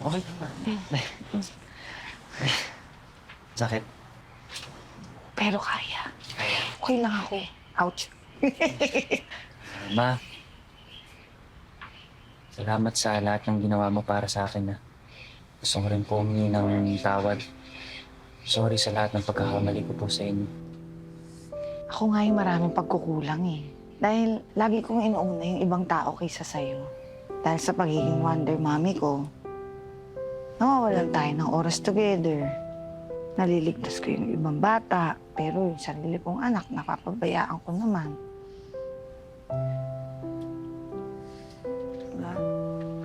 Okay. Sakit. Pero kaya. Kaya. Okay lang ako. Ouch. Ma, salamat sa lahat ng ginawa mo para sa akin na. Gusto ko rin po humingi ng tawad. Sorry sa lahat ng pagkakamali ko po sa inyo. Ako nga yung maraming pagkukulang eh. Dahil lagi kong inuuna yung ibang tao kaysa sa'yo. Dahil sa pagiging wonder mommy ko, nawawalan tayo ng oras together. Naliligtas ko yung ibang bata, pero yung sarili kong anak, napapabayaan ko naman. Diba?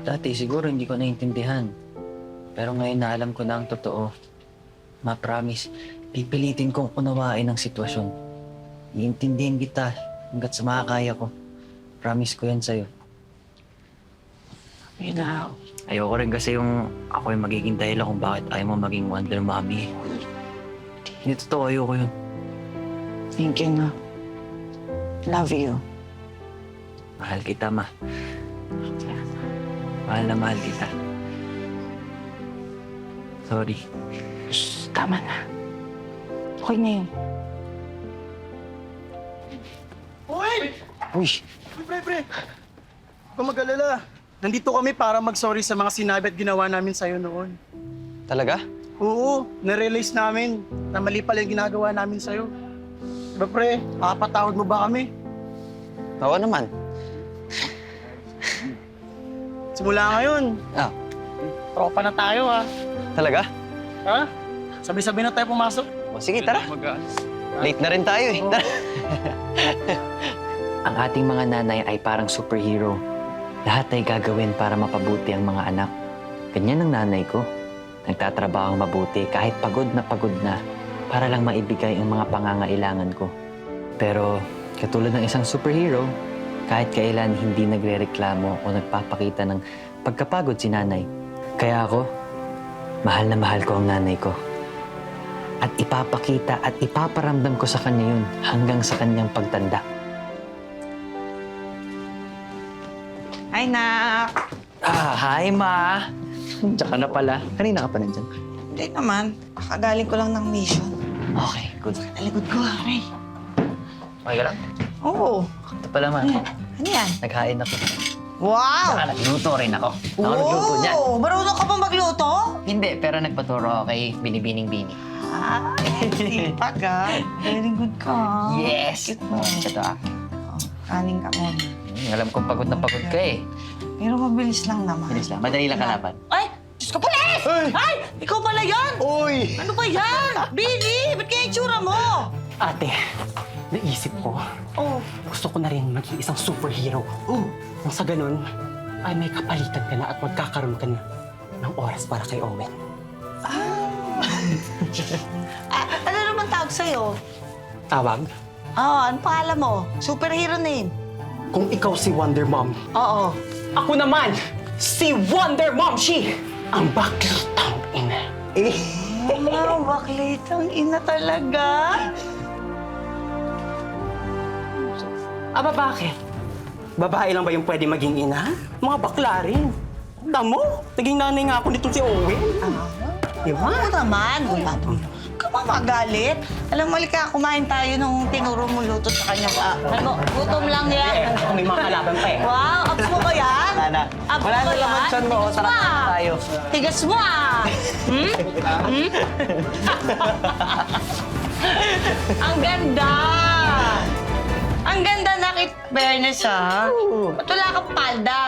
Dati siguro hindi ko naintindihan. Pero ngayon na alam ko na ang totoo. Ma-promise, pipilitin kong unawain ang sitwasyon. Iintindihin kita hanggat sa makakaya ko. Promise ko yan sa'yo. Yun na. Ayoko rin kasi yung ako yung magiging dahilan kung bakit ayaw mo maging Wonder Mommy. Hindi totoo, ayoko yun. Thank you na. Love you. Mahal kita, Ma. Mahal na mahal kita. Sorry. Shh, tama na. Okay na yun. Uy! Uy! Pre! Huwag kang mag-alala. Nandito kami para mag-sorry sa mga sinabi at ginawa namin sa'yo noon. Talaga? Oo, na-realize namin na mali pala yung ginagawa namin sa'yo. Diba pre, makapatawad mo ba kami? Oo naman. Simula ngayon, Ah, tropa na tayo ha. talaga? Ha? Sabi-sabi na tayo pumasok. O sige, tara. Late na rin tayo eh. Tara. Ang ating mga nanay ay parang superhero. Lahat ay gagawin para mapabuti ang mga anak. Ganyan ang nanay ko. Nagtatrabaho mabuti kahit pagod na para lang maibigay ang mga pangangailangan ko. Pero katulad ng isang superhero, kahit kailan hindi nagrereklamo o nagpapakita ng pagkapagod si nanay. Kaya ako, mahal na mahal ko ang nanay ko. At ipapakita at ipaparamdam ko sa kanya yun hanggang sa kanyang pagtanda. Hi, nak. Hi, Ma! Tsaka na pala. Kanina ka pa nandyan. Hindi naman. Kakagaling ko lang ng mission. Okay, good. Talikod ko, Aray. Okay ka lang? Oo. Ito pala, Ma. Ano yan? Naghain ako. Wow! Saka nagluto rin ako. Ako nagluto niya. Marunong ka pa magluto? Hindi, pero nagpaturo ako kay Binibining-Bini. Sipag ah. Very good ka. Yes! Cute mo. Ito ah. Kanin ka muna. Alam kong pagod na pagod ka eh. Pero mabilis lang naman. Bilis lang. Madali lang kalaban. Ay! Diyos ko, pulis! Ay! Ikaw pala yan! Uy! Ano ba yan? Billy! Ba't kaya itsura mo? Ate, naisip ko, Oh, gusto ko na rin maging isang superhero. Nang sa ganun, ay may kapalitan ka na at magkakaroon ka na ng oras para kay Owen. ano naman tawag sa'yo? Tawag, Ano pangalan mo? Superhero name? kung ikaw si Wonder Mom, Oo. ako naman, si Wonder Mom She! Ang baklitang ina. Baklit ang ina talaga. Aba, bakit? Babae lang ba yung pwede maging ina? Mga bakla rin. Tamo, naging nanay nga ako nitong si Owen. Di ba? Ano naman? Wala naman. Ka ba magalit? Alam mo, ka, kumain tayo nung tinuro mo luto sa kanya. Ano, gutom lang yan. May mga kalaban pa eh. Wow, abs mo ba yan? Wala. Abs Wala mo ba na laman yan? siyan mo. Tigas Tara mo, na ah. tayo. Tigas mo ah! Ang ganda! Ang ganda na kit fairness ah. Ba't wala kang palda?